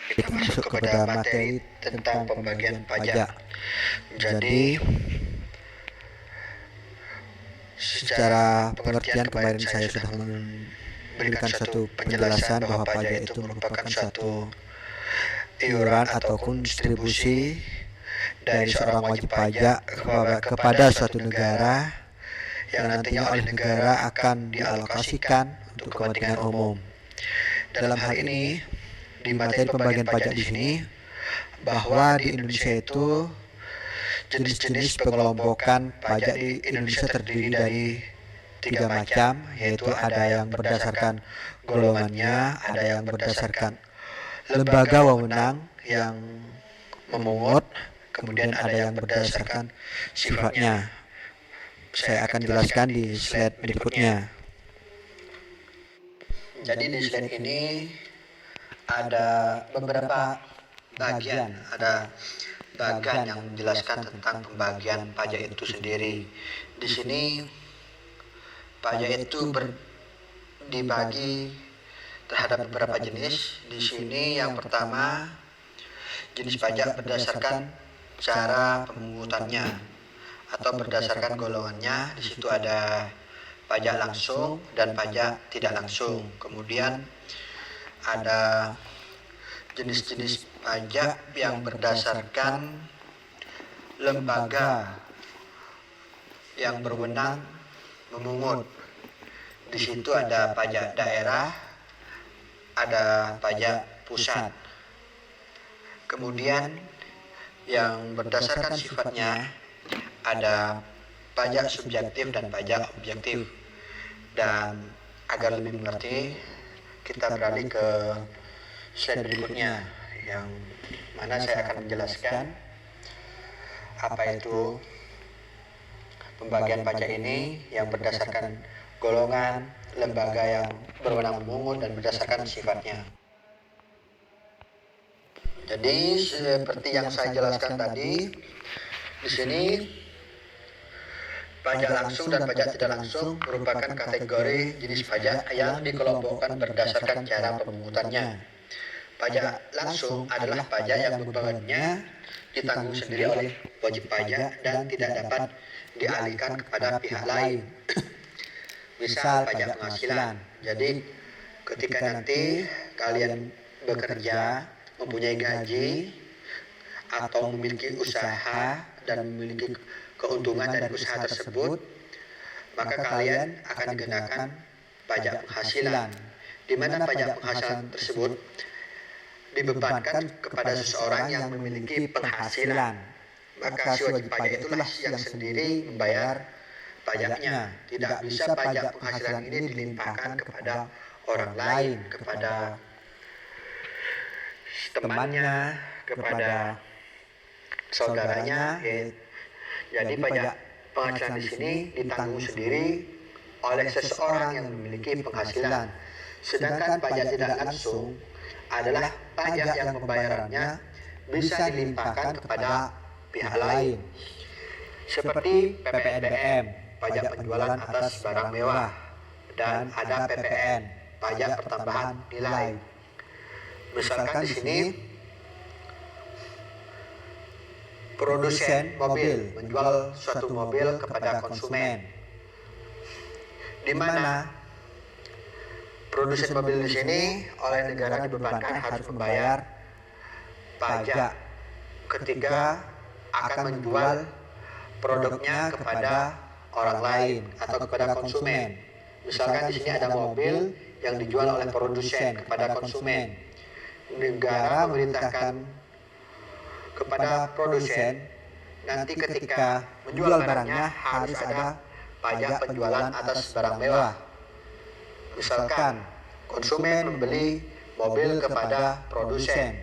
kita masuk kepada materi tentang pembagian pajak. Jadi, secara pengertian kemarin saya sudah memberikan suatu penjelasan bahwa pajak itu merupakan suatu iuran ataupun distribusi dari seorang wajib pajak kepada suatu negara yang nantinya oleh negara akan dialokasikan untuk kepentingan umum. Dalam hal ini, di materi pembagian pajak di sini, bahwa di Indonesia itu jenis-jenis pengelompokan pajak di Indonesia terdiri dari 3 macam, yaitu ada yang berdasarkan golongannya, ada yang berdasarkan lembaga wewenang yang memungut, kemudian ada yang berdasarkan sifatnya. Saya akan jelaskan di slide berikutnya. Jadi di slide ini ada beberapa bagian, ada bagian yang menjelaskan tentang pembagian pajak itu sendiri. Di sini pajak itu dibagi terhadap beberapa jenis. Di sini yang pertama, jenis pajak berdasarkan cara pemungutannya atau berdasarkan golongannya. Di situ ada pajak langsung dan pajak tidak langsung. Kemudian ada jenis-jenis pajak yang berdasarkan lembaga yang berwenang memungut. Di situ ada pajak daerah, ada pajak pusat. Kemudian yang berdasarkan sifatnya ada pajak subjektif dan pajak objektif. Dan agar lebih mengerti, kita beralih ke slide berikutnya, yang mana saya akan menjelaskan apa itu pembagian pajak ini yang berdasarkan golongan, lembaga yang berwenang memungut, dan berdasarkan sifatnya. Jadi seperti yang saya jelaskan tadi, di sini pajak langsung dan pajak tidak langsung merupakan kategori jenis pajak yang dikelompokkan berdasarkan cara pemungutannya. Pajak langsung adalah pajak yang bebannya ditanggung sendiri oleh wajib pajak dan tidak dapat dialihkan kepada pihak lain. Misal pajak penghasilan. Jadi ketika nanti kalian bekerja, mempunyai gaji, atau memiliki usaha dan memiliki keuntungan dari usaha tersebut, maka kalian akan dikenakan pajak penghasilan, di mana pajak penghasilan tersebut dibebankan kepada seseorang yang memiliki penghasilan. Maka si wajib pajak itulah yang sendiri membayar pajaknya. Tidak bisa pajak penghasilan ini dilimpahkan kepada orang lain, kepada temannya, kepada saudaranya. Jadi pajak penghasilan di sini ditanggung sendiri oleh seseorang yang memiliki penghasilan. Sedangkan pajak tidak langsung adalah pajak yang pembayarannya bisa dilimpahkan kepada pihak lain, seperti PPNBM, pajak penjualan atas barang mewah, dan ada PPN, pajak pertambahan nilai. Misalkan di sini produsen mobil menjual suatu mobil kepada konsumen, di mana produsen mobil di sini oleh negara dibebankan harus membayar pajak ketika akan menjual produknya kepada orang lain atau kepada konsumen. Misalkan di sini ada mobil yang dijual oleh produsen kepada konsumen. Negara memerintahkan kepada produsen nanti ketika menjual barangnya harus ada pajak penjualan atas barang mewah. Misalkan konsumen membeli mobil kepada produsen,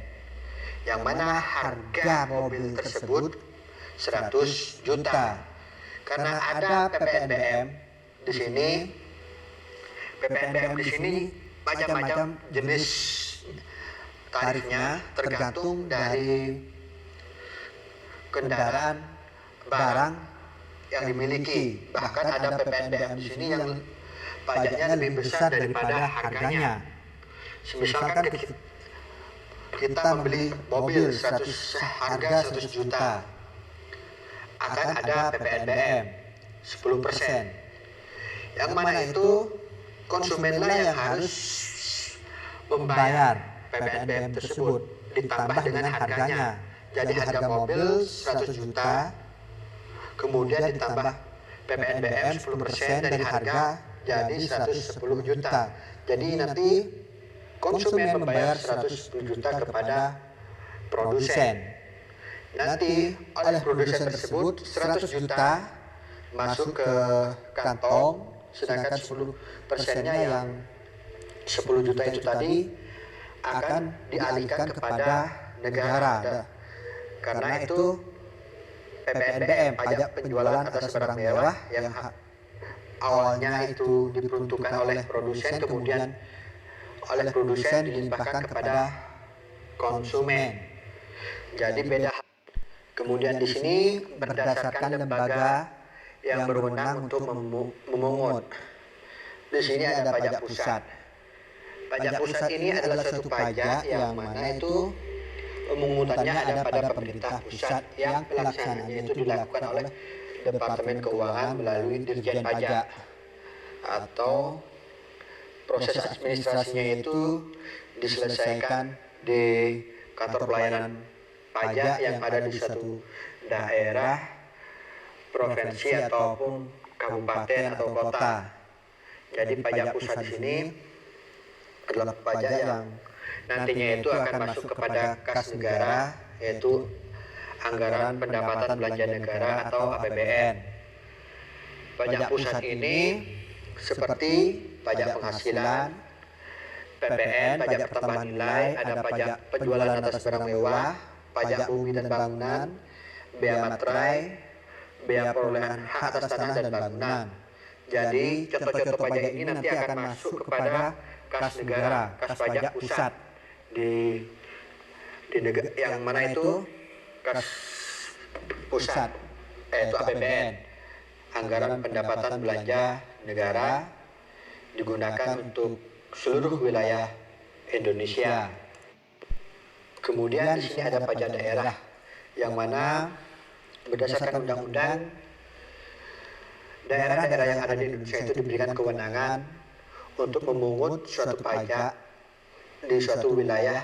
yang mana harga mobil tersebut 100 juta. Karena ada PPNBM di sini, PPNBM di sini macam-macam jenis tarifnya tergantung dari kendaraan barang yang dimiliki. Bahkan ada PPNBM di sini yang pajaknya lebih besar daripada harganya. Misalkan kita membeli mobil harga 100 juta, akan ada PPNBM 10%. Yang mana itu konsumenlah yang harus membayar PPNBM tersebut ditambah dengan harganya. Jadi harga mobil 100 juta, kemudian ditambah PPNBM 10% dari harga jadi 110 juta. Jadi nanti konsumen membayar 110 juta kepada produsen. Nanti oleh produsen tersebut 100 juta masuk ke kantong, sedangkan 10%-nya yang 10 juta itu tadi akan dialihkan kepada negara. Karena itu PPNBM, pajak penjualan atas barang mewah, yang awalnya itu diperuntukkan oleh produsen, kemudian oleh produsen dilimpahkan kepada konsumen. Jadi beda. Kemudian di sini berdasarkan lembaga yang berwenang untuk memungut. Di sini ada pajak pusat. Pajak pusat ini adalah suatu pajak yang mana itu pemungutannya ada pada pemerintah pusat, yang pelaksanaannya itu dilakukan oleh Departemen Keuangan melalui Dirjen Pajak, atau proses administrasinya itu diselesaikan di kantor pelayanan pajak yang ada di suatu daerah, provinsi ataupun kabupaten atau kota. Jadi pajak pusat di sini adalah pajak yang nantinya itu akan masuk kepada kas negara, yaitu anggaran pendapatan belanja negara atau APBN. Pajak pusat ini seperti pajak penghasilan, PPN, pajak pertambahan nilai, ada pajak penjualan atas barang mewah, pajak bumi dan bangunan, bea materai, bea perolehan hak atas tanah dan bangunan. Jadi contoh-contoh pajak ini nanti akan masuk kepada kas negara, kas pajak pusat di negara, yang mana itu kas pusat, yaitu APBN, anggaran pendapatan belanja negara, digunakan untuk seluruh wilayah Indonesia. Kemudian di sini ada pajak daerah, yang mana berdasarkan undang-undang daerah-daerah yang ada di Indonesia itu diberikan kewenangan untuk memungut suatu pajak di suatu wilayah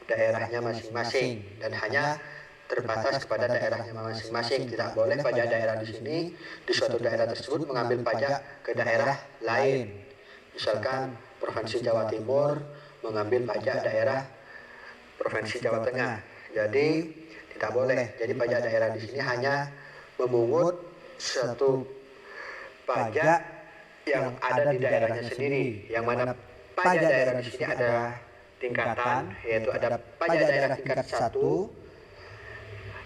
daerahnya masing-masing, dan hanya terbatas kepada daerahnya masing-masing. Tidak boleh pajak daerah di sini di suatu daerah tersebut mengambil pajak ke daerah lain. Misalkan Provinsi Jawa Timur mengambil pajak daerah Provinsi Jawa Tengah. Jadi tidak boleh. Jadi pajak daerah di sini hanya memungut suatu pajak yang ada di daerahnya sendiri. Yang mana pajak daerah di sini ada tingkatan, yaitu ada pajak daerah tingkat 1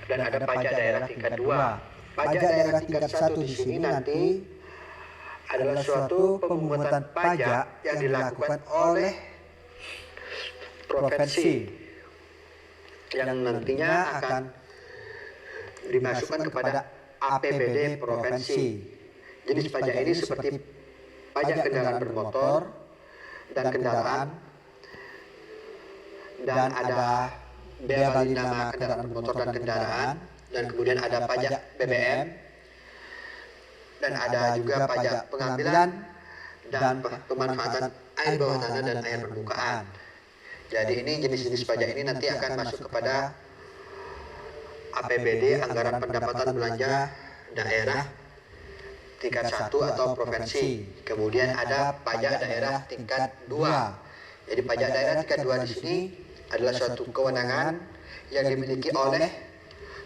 dan ada pajak daerah tingkat 2. Pajak daerah tingkat 1 di sini nanti adalah suatu pemungutan pajak yang dilakukan oleh provinsi, yang nantinya akan dimasukkan kepada APBD provinsi. Jadi pajak ini seperti pajak kendaraan bermotor dan kendaraan, dan ada bea balik nama kendaraan bermotor dan kendaraan, dan kemudian ada pajak BBM, dan ada juga pajak pengambilan dan pemanfaatan air bawah tanah dan air permukaan. Jadi ini jenis-jenis pajak ini nanti akan masuk kepada APBD, anggaran pendapatan belanja daerah tingkat 1 atau provinsi. Kemudian ada pajak daerah tingkat 2. Jadi pajak daerah tingkat 2 di sini adalah suatu kewenangan yang dimiliki oleh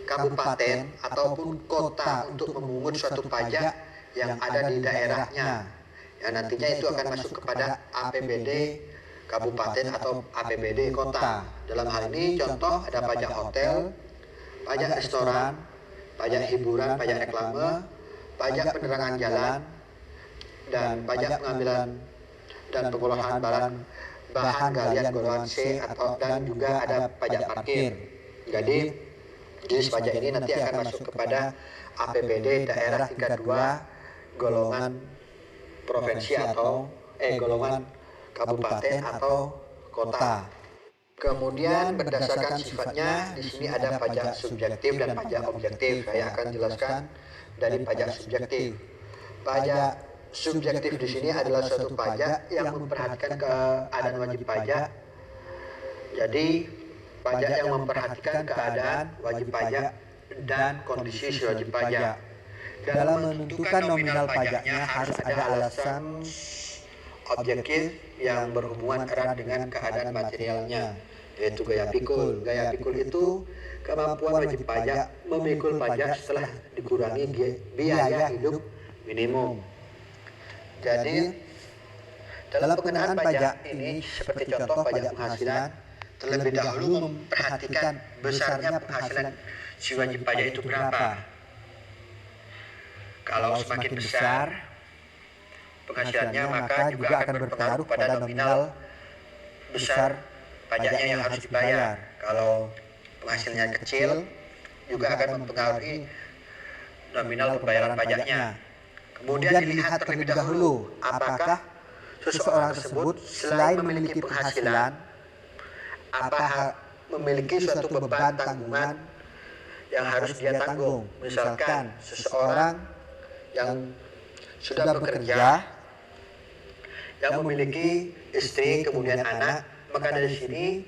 kabupaten ataupun kota untuk memungut suatu pajak yang ada di daerahnya, yang nantinya itu akan masuk kepada APBD kabupaten atau APBD kota. Dalam hal ini contoh ada pajak hotel, pajak restoran, pajak hiburan, pajak reklame, pajak penerangan jalan, dan pajak pengambilan dan pengolahan bahan galian golongan C, dan juga ada pajak parkir. Jadi jenis pajak ini nanti akan masuk kepada APBD daerah tingkat 2 golongan provinsi atau golongan kabupaten atau kota. Kemudian berdasarkan sifatnya, di sini ada pajak subjektif dan pajak objektif. Saya akan jelaskan dari pajak subjektif. Pajak subjektif di sini adalah suatu pajak yang memperhatikan keadaan wajib pajak. Jadi, pajak yang memperhatikan keadaan wajib pajak dan kondisi si wajib pajak. Dalam menentukan nominal pajaknya harus ada alasan objektif yang berhubungan erat dengan keadaan materialnya, yaitu gaya pikul. Gaya pikul itu kemampuan wajib pajak memikul pajak setelah dikurangi biaya hidup minimum. Jadi, dalam pengenaan pajak ini seperti contoh pajak penghasilan, terlebih dahulu memperhatikan besarnya penghasilan si wajib pajak itu berapa. Kalau semakin besar penghasilannya, maka juga akan berpengaruh pada nominal besar pajaknya yang harus dibayar. Kalau penghasilannya kecil, juga akan mempengaruhi nominal pembayaran pajaknya. Kemudian dilihat terlebih dahulu apakah seseorang tersebut selain memiliki penghasilan, memiliki suatu beban tanggungan yang harus dia tanggung. Misalkan seseorang yang sudah bekerja, yang memiliki istri kemudian anak, maka dari sini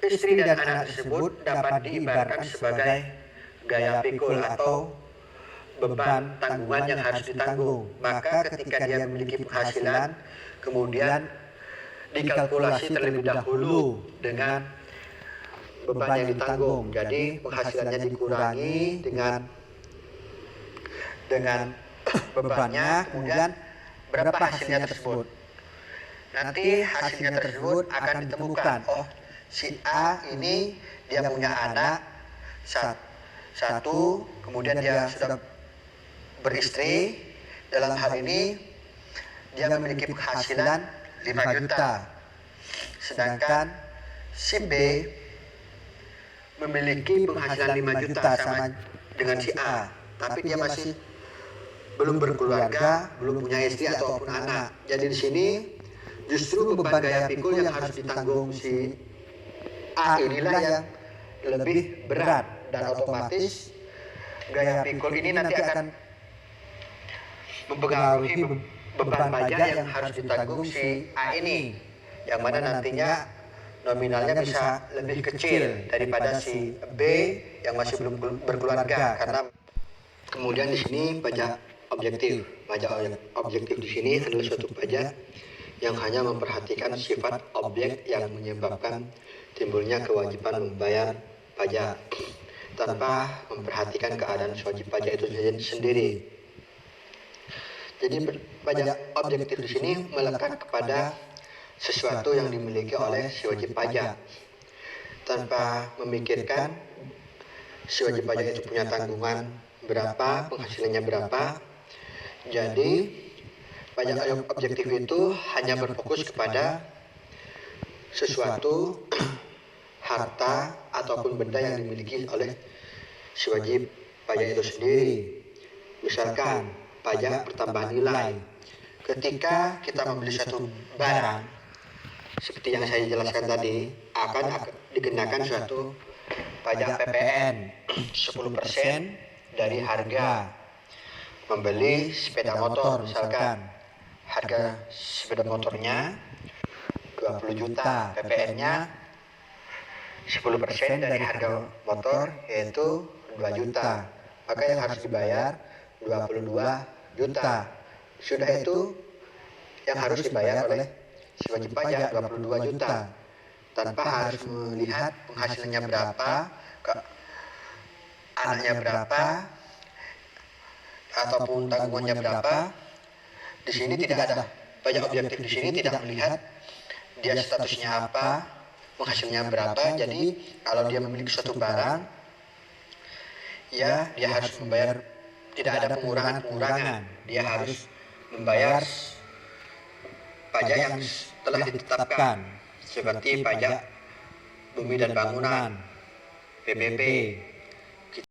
istri dan anak tersebut dapat diibaratkan sebagai gaya pikul atau beban tanggungan yang harus ditanggung. Maka ketika dia memiliki penghasilan, kemudian dikalkulasi terlebih dahulu dengan beban yang ditanggung. Jadi penghasilannya dikurangi dengan bebannya, kemudian berapa hasilnya tersebut. Nanti hasilnya tersebut akan ditemukan, oh si A ini dia punya anak satu, kemudian dia sudah beristri, dalam hal ini dia memiliki penghasilan 5 juta. Sedangkan si B memiliki penghasilan 5 juta sama dengan si A, tapi dia masih belum berkeluarga, belum punya istri ataupun anak. Jadi di sini justru beban gaya pikul yang harus ditanggung si A inilah yang lebih berat, dan otomatis gaya pikul ini nanti akan mempengaruhi beban pajak yang harus ditanggung si A ini, yang mana nantinya nominalnya bisa lebih kecil daripada si B yang masih belum berkeluarga. Karena kemudian di sini pajak objektif. Pajak objektif di sini adalah suatu pajak yang hanya memperhatikan sifat objek yang menyebabkan timbulnya kewajiban membayar pajak tanpa memperhatikan keadaan wajib pajak itu sendiri. Jadi pajak objektif di sini melekat kepada sesuatu yang dimiliki oleh si wajib pajak tanpa memikirkan si wajib pajak itu punya tanggungan berapa, penghasilannya berapa. Jadi pajak objektif itu hanya berfokus kepada sesuatu harta ataupun benda yang dimiliki oleh si wajib pajak itu sendiri. Misalkan pajak pertambahan nilai. Ketika kita membeli satu barang, seperti yang saya jelaskan tadi, akan dikenakan suatu pajak PPN 10% dari harga. Membeli sepeda motor, misalkan harga sepeda motornya 20 juta, PPN-nya 10% dari harga motor yaitu 2 juta. Maka yang harus dibayar 22 juta. Sudah itu yang harus dibayar oleh si wajib pajak 22 juta. Tanpa harus melihat penghasilannya berapa, anaknya berapa, ataupun tanggungannya berapa. Di sini tidak ada pajak objektif. Di sini tidak melihat dia statusnya apa, penghasilannya berapa. Jadi kalau dia memiliki suatu barang, ya dia harus membayar, tidak ada pengurangan. Dia harus membayar pajak yang telah ditetapkan, seperti pajak bumi dan bangunan, PBB,